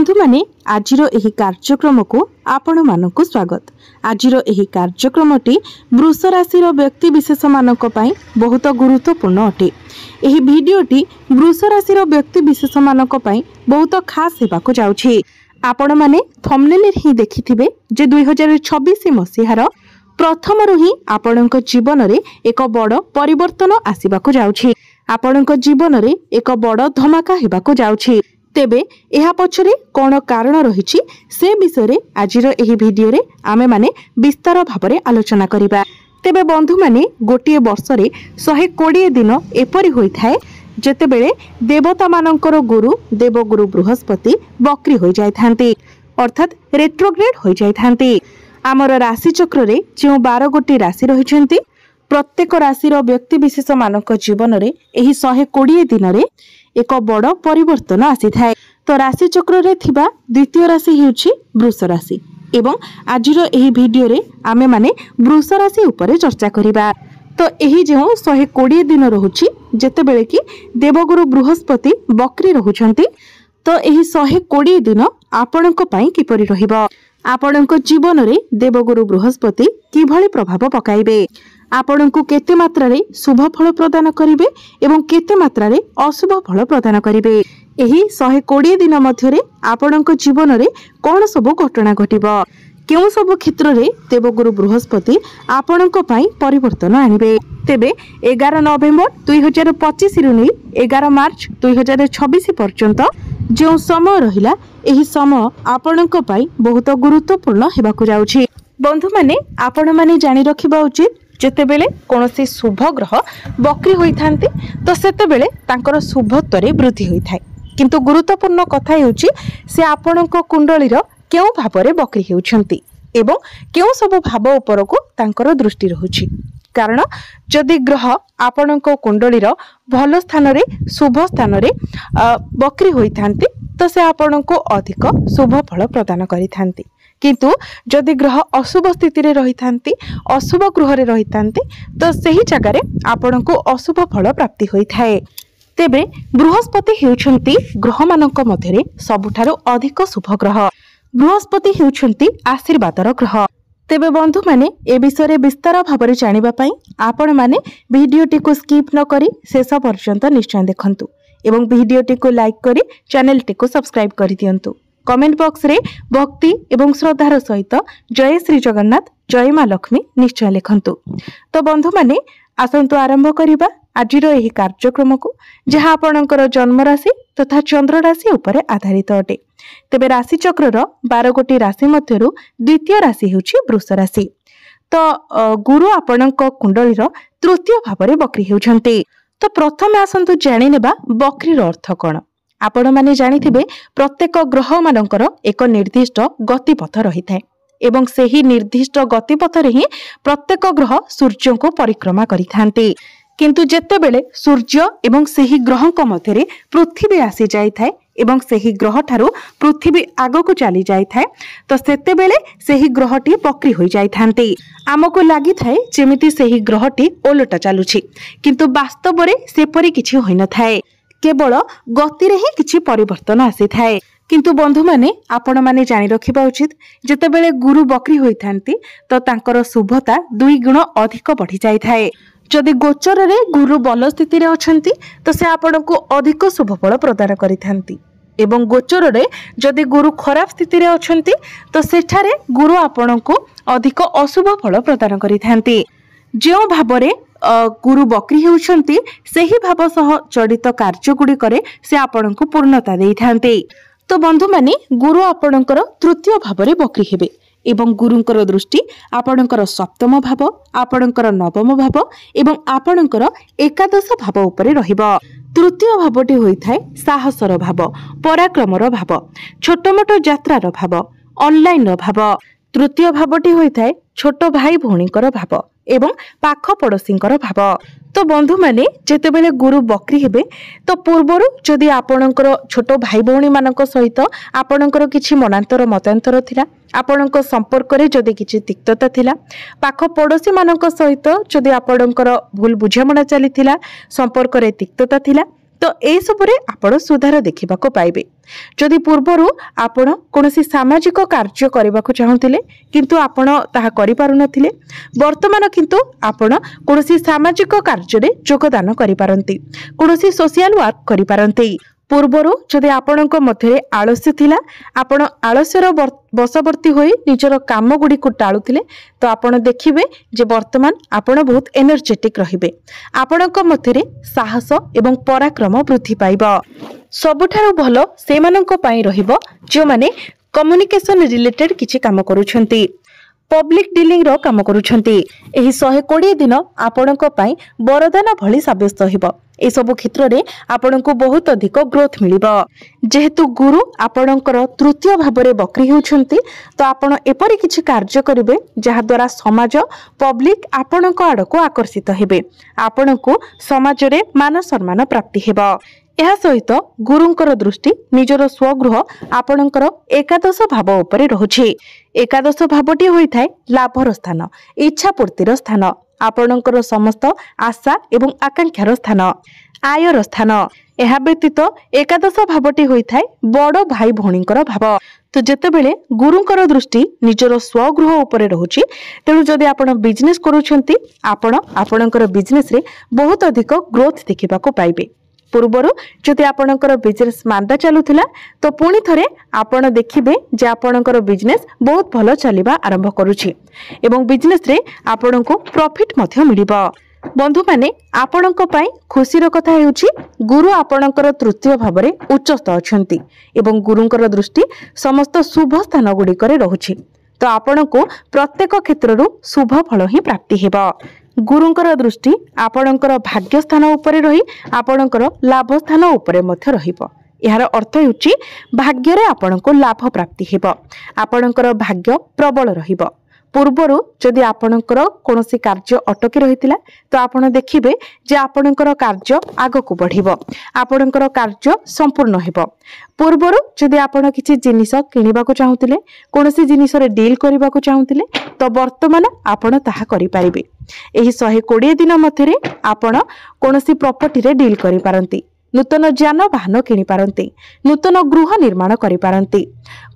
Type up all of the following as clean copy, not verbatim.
बंधु माने आजिरो एही कार्यक्रम को आपण मानकु स्वागत। आजिरो एही कार्यक्रमटी वृष राशि व्यक्ति विशेष मानक पई बहुत गुरुत्वपूर्ण अटे। एही भिडियोटी वृष राशि व्यक्ति विशेष मानक पई बहुत खास हेबाकु जाउछि। आपण माने थंबनेल ही देखिथिबे जे 2026 मसीहार प्रथम ही आपणक जीवन रे एक बड़ परिवर्तन आसीबाकु जाउछि। आपणक जीवन रे एक बड़ धमाका हेबाकु जाउछि। तेबे एहा पछरे कोन कारण रहिछि से विषय रे आजिर एही भिडियो रे आमे माने विस्तार भाबरे आलोचना करिबा। तेबे बंधु माने गोटिए वर्ष रे 120 दिन एपरि होई थाए जेतेबेले देवता मानकर गुरु देवगुरु बृहस्पति बक्री होई जाय थांती, अर्थात रेट्रोग्रेड होई जाय थांती। आमर राशि चक्र रे जो 12 गोटी राशि रहिछंती प्रत्येक राशि व्यक्ति विशेष मानक जीवन रे एही 120 दिन रे एक बड़ परिवर्तन आसी थाए। तो राशि चक्र रे थिबा द्वितीय राशि हेउछि वृष राशि एवं आजिर एही भिडियो रे आमे माने वृष राशि उपरे चर्चा करिबा। तो एही जो 120 दिन रहुछि जेतेबेले कि देवगुरु बृहस्पति बक्री रहुछंती, तो एही 120 दिन आपणक पई किपरि रहिबो, आपणक जीवन रे देवगुरु बृहस्पति किभଳି प्रभाव पकाइबे, आपणकु केते मात्रा रे शुभ फल प्रदान करिवे एवं केते मात्रा रे अशुभ फल प्रदान करिवे। एही 120 दिन मध्य रे आपणक जीवन रे कोन सब घटना घटिबो, केउ सब क्षेत्र रे देवगुरु बृहस्पति आपणक पई परिवर्तन आनिबे। तेबे 11 नवेम्बर 2025 रु नै 11 मार्च 2026 पर्यंत जो समय रहिला एही समय आपणक पई बहुत गुरुत्वपूर्ण हेबाकु जाउछि। बंधु माने आपण माने जानि रखिबा उचित जेतेबेले कोनोसी शुभ ग्रह बक्री होई थांती तो सेतेबेले तांकर शुभत्व रे वृद्धि होई थाए। किंतु गुरुत्वपूर्ण कथा हेउछि से आपणक कुंडलीर केउ भाबरे बक्री हेउछंती एवं केउ सब भाव उपरको तांकर दृष्टि रहुछि। कारण जदि ग्रह आपणक कुंडलीर भल स्थान रे शुभ स्थान रे बक्री होई थांती तो से आपणको अधिक शुभ फल प्रदान करि थांती। किंतु जदि ग्रह अशुभ स्थिति रे रही थांती, अशुभ गृह रे रही थांती तो सही जगह रे आपणको अशुभ फल प्राप्ति होई थाए। तेबे बृहस्पति हेउछंती ग्रह मानक मध्य रे सबुठारो अधिक शुभ ग्रह। बृहस्पति हेउछंती आशीर्वादर ग्रह। तेबे बंधु माने ए विषय रे विस्तार भाबरे जानिबा पई आपण माने भिडियोटी को स्किप न करी शेष पर्यंत निश्चय देखंतु एवं भिडियोटी को लाइक करी चैनल टी को सब्सक्राइब करि दियंतु। कमेंट बॉक्स रे भक्ति एवं श्रद्धार सहित जय श्री जगन्नाथ जय मां लक्ष्मी निश्चय लिखंतु। तो बंधु माने आसंतु आरंभ करिबा आजिर एही कार्यक्रम को जहाँ आपणकर जन्म राशि तथा चंद्र राशि उपरे आधारित अटे। तेबे राशि चक्रर 12 गोटी राशि मध्यरु द्वितीय राशि हेउछि वृष राशि। तो गुरु आपणक कुंडलीर तृतीय भावरे बक्री हेउछंती। तो प्रथमे आसंतु जानि नेबा बक्रीर अर्थ कोन। आपण माने जानिथिबे प्रत्येक ग्रह मानकर एक निर्दिष्ट गतिपथ रही थाए एवं सेही निर्दिष्ट गतिपथ रे ही प्रत्येक ग्रह सूर्य को परिक्रमा करिथांती। किंतु जेतेबेले सूर्य एवं सेही ग्रहक मध्य रे पृथ्वी आसी जाय थाए एवं सेही ग्रह ठारू पृथ्वी आगो को चली जाय थाए तो सेतेबेले सेही ग्रहटी बक्री होई जाय थांती। आमको लागि थाए जेमिति सेही ग्रहटी ओलटा चालुछि, किंतु वास्तव रे सेपरि किछि होई न थाए, केवल गति रे ही किछि परिवर्तन आसी थाए। किंतु बंधु माने आपण माने जानि रखिबा उचित जेतेबेले गुरु बक्री होई थांती तो तांकर शुभता 2 गुण अधिक बढ़ी जाय थाए। जदि गोचर रे गुरु बल स्थिति रे अछंती तो से आपण को अधिक शुभ फल प्रदान करि थांती एवं गोचर रे जदि गुरु खराब स्थिति रे अछंती तो सेठारे गुरु आपण को अधिक अशुभ फल प्रदान करि थांती। जो भाबरे गुरु बक्री हेउछंती सेही भाव सह जड़ित कार्य गुडी करे से आपण को पूर्णता देई थांते। तो बंधु माने गुरु आपणकर तृतीय भावरे बक्री हेबे एवं गुरुंकर दृष्टि आपणकर सप्तम भाव, आपणकर नवम भाव एवं आपणकर एकादश भाव उपरे रहिबो। तृतीय भावटी होई थाए साहसर भाव, पराक्रमर भाव, छोट मोट यात्रार भाव, ऑनलाइन भाव। तृतीय भावटी होई थाए छोट भाई भौणीकर भाव एवं पाख पड़ोसींकर भाव। तो बंधु माने जेतेबेले गुरु बक्री हेबे तो पूर्वरु जदि आपणकर छोट भाई भौणी मानक सहित आपणकर किछि मनांतर मतांतर थिला, आपणक संपर्क रे जदि किछि तिक्तता थिला, पाख पड़ोसी मानक सहित जदि आपणकर भूल बुझामणा चली थिला, संपर्क रे तिक्तता थिला तो ए सबरे आपण सुधार देखा पाइबे। जदि पूर्वर आपण कोनोसी सामाजिक कार्य करने को चाहूतिले किंतु आपण ताहा करि पारु नथिले, वर्तमान किंतु आपण कोनोसी सामाजिक कार्य रे योगदान करि पारंती, कोनोसी सोशल वर्क करि पारंती। पूर्वर जदि आपणक मध्य आलस्य थिला, आपण आलस्यर बशवर्ती होई निजर काम गुडी को टाळुथिले, तो आपण देखिबे जे वर्तमान आपण बहुत एनर्जेटिक रहिबे, आपणक मध्य साहस एवं पराक्रम वृद्धि पाइबो। सबुठारु भलो सेमानंक पई रहिबो जो माने कम्युनिकेशन रिलेटेड किछि काम करूछंती, पब्लिक डीलिंग रो काम करूछंती। एही 120 दिन आपणक पई वरदान भली साब्यस्त होइबो। ए सब क्षेत्र रे आपणको बहुत अधिक ग्रोथ मिलिबो। जेहेतु गुरु आपणकर तृतीय भाव रे बक्री होउछंती, तो आपण एपरि किछि कार्य करिवे जहा द्वारा समाज पब्लिक आपणको आडको आकर्षित हेबे, आपणको समाज रे मान सम्मान प्राप्ति हेबो। यह सहित गुरुंकर दृष्टि निजर स्वगृह आपणकर एकादश भाव उपरे रहुछि। एकादश भावटी होइथाय लाभर स्थान, इच्छा पूर्तिर स्थान, आपणकर समस्त आशा एवं आकांक्षार स्थान, आयर स्थान। यह व्यतीत एकादश भावटी होइथाय बड़ भाई भौणींकर भाव। तो जेतेबेले गुरुंकर दृष्टि निजर स्वगृह उपरे रहुछि, तेणु जदि आपण बिजनेस करूछंती, आपण आपणकर बिजनेस रे बहुत अधिक ग्रोथ देखिबा को पाइबे। पूर्वर जदि आपणकर बिजनेस मांदा चलुथिला, तो पुणी थरे आपण देखिबे जे आपणकर बिजनेस बहुत भलो चलिबा आरंभ करूछि एवं बिजनेस रे आपणको प्रॉफिट मध्य मिलिबो। बंधु माने आपणक पई खुशीर कथा हेउछि गुरु आपणकर तृतीय भाव रे उच्चस्थ अछंती एवं गुरुंकर दृष्टि समस्त शुभ स्थान गुडी करे रहुछि, तो आपणको प्रत्येक क्षेत्ररु शुभ फल ही प्राप्ति हेबो। गुरुंकर दृष्टि आपणकर भाग्य स्थान उपरे रही आपणकर लाभ स्थान उपरे मध्य रहिबो। यार अर्थ हेउछि भाग्य रे आपणको लाभ प्राप्ति हेबो, आपणकर भाग्य प्रबल रहिबो। पूर्वर जदि आपणकर कोनोसी कार्य अटकी रहितिला, तो आपण देखिबे जे आपणकर कार्य आगको बढ़िबो, आपणकर कार्य संपूर्ण हेबो। पूर्वर जदि आपण किछि जिनिस किनिबा को चाहूतिले, कोनोसी जिनिस रे डील करिबा को चाहूतिले, तो वर्तमान आपण ताहा करि पारिबे। एही 120 दिन मध्यरे आपण कोनोसी प्रॉपर्टी रे डील करि पारंती, नूतन जान वाहन किनि पारंती, नूतन गृह निर्माण करि पारंती,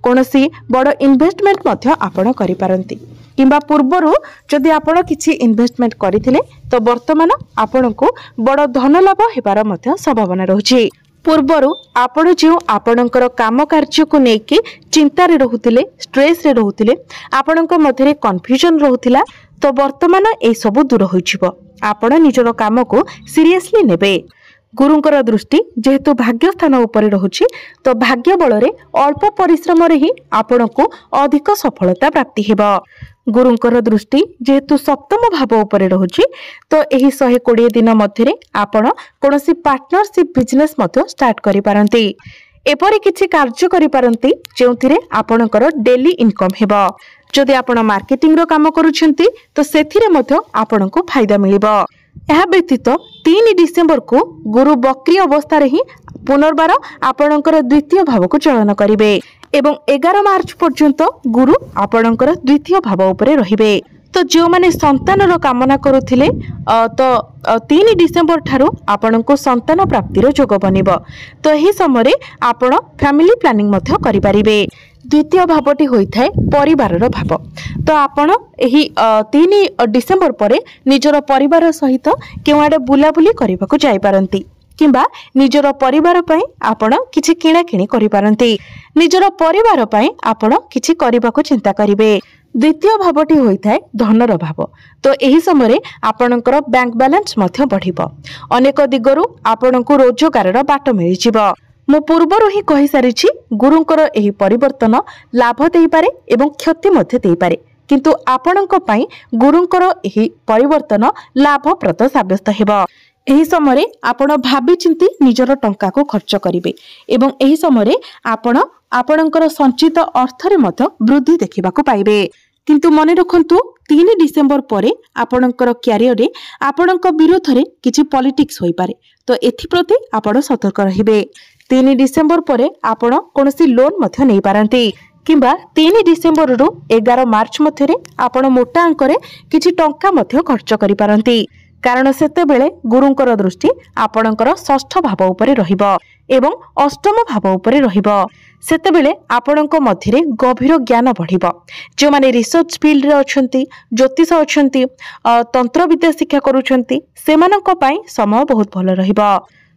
कोनोसी बड़ इन्वेस्टमेंट मध्य आपण करि पारंती। किंबा पूर्वर जदि आपण किछि इन्वेस्टमेंट करिथिले, तो वर्तमान आपणको बड़ धन लाभ हेबार मध्य संभावना रहुछि। पूर्वर आपण जे आपणकर काम कार्य को नेकी चिंता रे रहुथिले, स्ट्रेस रे रहुथिले, आपणक मध्यरे कन्फ्यूजन रहुथिला, तो वर्तमान ए सब दूर होइछिबो। आपण निजर काम को सीरियसली नेबे। गुरुंकर दृष्टि जेहेतु भाग्य स्थान उपरे रहुछि, तो भाग्य बल रे अल्प परिश्रम रे ही आपणको अधिक सफलता प्राप्ति हेबो। गुरुंकर दृष्टि जेहेतु सप्तम भाव उपरे रहुछि, तो एही 120 दिन मध्यरे आपण कोनोसी पार्टनरशिप बिजनेस मध्य स्टार्ट करि पारंती, एपरि किछि कार्य करि पारंती जेउथिरे आपणकर डेली इनकम हेबो। जदि आपण मार्केटिंग रो काम करूछंती, तो सेथिरे मध्य आपणको फायदा मिलिबो। यह व्यतीत 3 डिसेंबर को गुरु बक्री अवस्था रे ही पुनर्बार आपणकर द्वितीय भाव को चलन करिवे एवं 11 मार्च पर्यंत गुरु आपणकर द्वितीय भाव उपरे रहिबे। तो जो माने संतान रो कामना करुथिले, तो 3 डिसेंबर ठारू आपणको संतान प्राप्तिर जोग बनिबो। तो एही समय आपण फैमिली प्लानिंग मध्य करि परिबे। द्वितीय भावटी होइथाय परिवारर भाव। तो आपण एही 3 डिसेंबर परे निजर परिवार सहित केवाडे बुलाबुली करबाको जाय पारंती, किंबा निजर परिवार पई आपण किछि किणा किणी करि पारंती, निजर परिवार पई आपण किछि करबाको चिंता करिवे। द्वितीय भावटी होइथाय धनर भाव। तो एही समय आपणकर बैंक बैलेंस मध्य बढ़िबो, अनेक दिगरु आपणको रोजगारर बाट मिलि जिवो। मु पूर्वरु ही कहि सारिछि गुरुंकर एही परिवर्तन लाभ देई पारे एवं क्षति मध्य देई पारे, किंतु आपणक पई गुरुंकर एही परिवर्तन लाभप्रद साब्यस्त हेबो। एही समय आपण भाबी चिंती निजर टंका को खर्च करिवे एवं एही समय आपण आपणकर संचित अर्थ रे मध्य वृद्धि देखिबा को पाइबे। किंतु मने रखंतु 3 डिसेंबर परे आपणकर क्यारियर रे आपणक विरोध रे किछि पॉलिटिक्स होई पारे, तो एथि प्रति आपण सतर्क रहिबे। 3 डिसेंबर परे आपण कोनोसी लोन मध्य नै पारंती, किंबा 3 डिसेंबर रु 11 मार्च मध्य रे आपण मोटा अंक रे किछि टंका मध्य खर्च करि पारंती। कारण सेतेबेले गुरुंकर दृष्टि आपणकर षष्ठ भाव उपरे रहिबो एवं अष्टम भाव उपरे रहिबो। सेतेबेले आपणक मध्यरे गभीर ज्ञान बढ़िबो। जो माने रिसर्च फील्ड रे अछंती, ज्योतिष अछंती, तंत्र विद्या शिक्षा करूछंती, सेमानक पई समय बहुत भल रहिबो।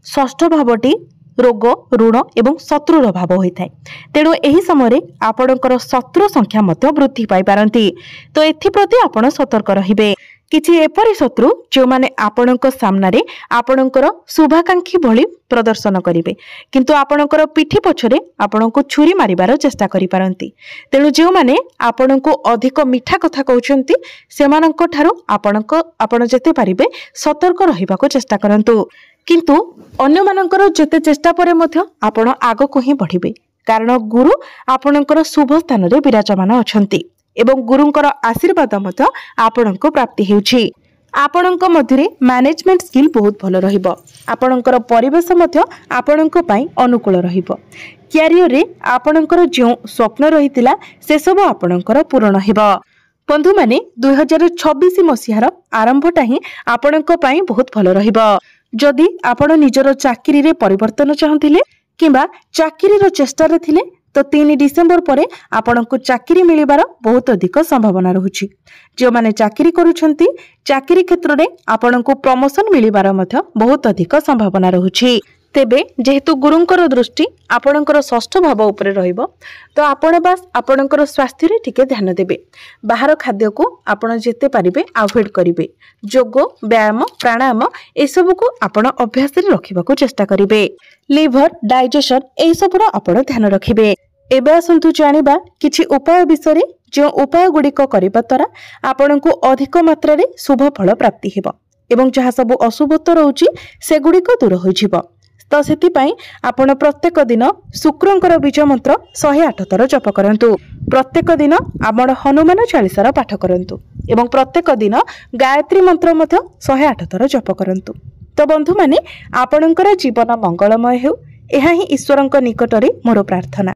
षष्ठ भावटी रोग, ऋण एवं शत्रुर भाव होता है। तेणु यही समय आपणकर शत्रु संख्या मध्य वृद्धि पाई पारंती। तो एथिप्रति आपण सतर्क रहिबे। किछि एपरि शत्रु जो माने आपणक सामनारे आपणकर शुभाकांक्षी भली प्रदर्शन करिवे, किंतु आपणकर पिठी पछरे आपणको छुरी मारिबार चेष्टा करि पारंती। तेणु जो माने आपणको अधिक मिठा कथा कहउछंती सेमानक ठारू आपण जेते पारिबे सतर्क रहिबाको चेष्टा करंतु। किंतु अन्य मानकर जेते चेष्टा परे मध्य आपण आगको ही बढ़िबे, कारण गुरु आपणकर शुभ स्थान रे विराजमान अछंती एवं गुरुंकर आशीर्वाद मध्य आपणको प्राप्ति हेउछि। आपणक मध्यरे मैनेजमेंट स्किल बहुत भल रहिबो। आपणकर परिवेश मध्य आपणक पई अनुकूल रहिबो। कैरियर रे आपणकर जो स्वप्न रहितिला से सब आपणकर पूर्ण हेबो। बंधु माने 2026 मसिहार आरंभटा ही आपणक पई बहुत भल रहिबो। जदि आपण निजर चाकरी रे परिवर्तन चाहतिले किंबा चाकरी रो चेष्टा रे थिले तो 3 डिसेंबर परे आपनको चाकरी मिलिबार बहुत अधिक संभावना रहुछि। जो माने चाकरी करूछंती चाकरी क्षेत्र रे आपनको प्रमोशन मिलिबार मध्य बहुत अधिक संभावना रहुछि। तेबे जेहेतु गुरुंकर दृष्टि आपणकर षष्ठ भाव उपरे रहिबो, तो आपण बास आपणकर स्वास्थ्य रे टिके ध्यान देबे। बाहर खाद्य को आपण जेते पारिबे अवॉइड करिवे। योग, व्यायाम, प्राणायाम ए सब को आपण अभ्यास रे रखिबाको चेष्टा करिवे। लिवर, डाइजेशन ए सब रो आपण ध्यान रखिबे। एबे आसंतु जानिबा किछि उपाय विषय जो उपाय गुड़िक करिबा द्वारा आपणको अधिक मात्रा रे शुभ फल प्राप्ति हेबो एवं जहाँ सब अशुभत्व रहउछि से गुड़िक दूर होई जिवो। तो सेति पई आपण प्रत्येक दिन शुक्रंकर बीज मंत्र 108 थर जप करंतु। प्रत्येक दिन आमर हनुमान चालीसार पाठ करंतु एवं प्रत्येक दिन गायत्री मंत्र मध्य 108 थर जप करंतु। तो बंधु माने आपणकर जीवन मंगलमय हेउ, एहा ही ईश्वरंक निकटरे मोर प्रार्थना।